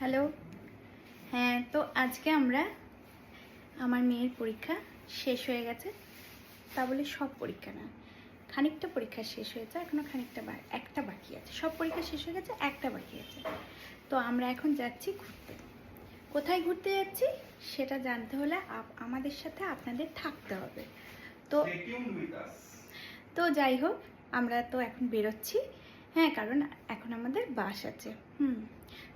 Hello. হ্যাঁ, তো আজকে আমরা আমার মেয়ের পরীক্ষা শেষ হয়ে গেছে। তা বলে সব পরীক্ষা না, খানিকটা পরীক্ষা শেষ হয়েছে, এখনো খানিকটা একটা বাকি আছে। সব পরীক্ষা শেষ হয়ে গেছে, একটা বাকি আছে। তো আমরা এখন যাচ্ছি ঘুরতে। কোথায় ঘুরতে যাচ্ছি সেটা জানতে হলে আমাদের সাথে আপনাদের থাকতে হবে। তো তো যাই হোক, আমরা তো এখন বেরোচ্ছি। হ্যাঁ, কারণ এখন আমাদের বাস আছে।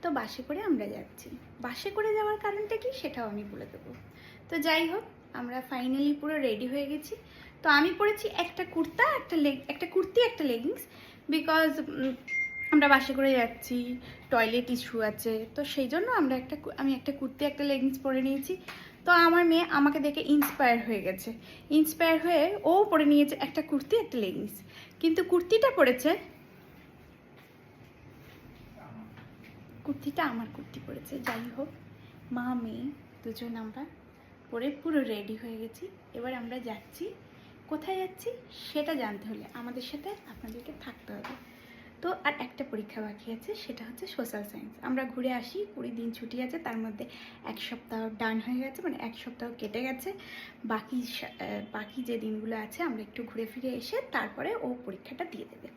তো বাসে করে আমরা যাচ্ছি। বাসে করে যাওয়ার কারণটা কি সেটাও আমি বলে দেবো। তো যাই হোক, আমরা ফাইনালি পুরো রেডি হয়ে গেছি। তো আমি পরেছি একটা কুর্তা, একটা কুর্তি, একটা লেগিংস। বিকজ আমরা বাসে করে যাচ্ছি, টয়লেট ইস্যু আছে, তো সেই জন্য আমি একটা কুর্তি, একটা লেগিংস পরে নিয়েছি। তো আমার মেয়ে আমাকে দেখে ইন্সপায়ার হয়ে গেছে। ইন্সপায়ার হয়ে ও পরে নিয়েছে একটা কুর্তি, একটা লেগিংস। কিন্তু কুর্তিটা আমার কুর্তি পরেছে। যাই হোক, মা মেয়ে দুজন আমরা পরে পুরো রেডি হয়ে গেছি। এবার আমরা যাচ্ছি। কোথায় যাচ্ছি সেটা জানতে হলে আমাদের সাথে আপনাদেরকে থাকতে হবে। তো আর একটা পরীক্ষা বাকি আছে, সেটা হচ্ছে সোশ্যাল সায়েন্স। আমরা ঘুরে আসি, 20 দিন ছুটি আছে, তার মধ্যে এক সপ্তাহ ডান হয়ে গেছে, মানে এক সপ্তাহ কেটে গেছে। বাকি যে দিনগুলো আছে আমরা একটু ঘুরে ফিরে এসে তারপরে ও পরীক্ষাটা দিয়ে দেবে।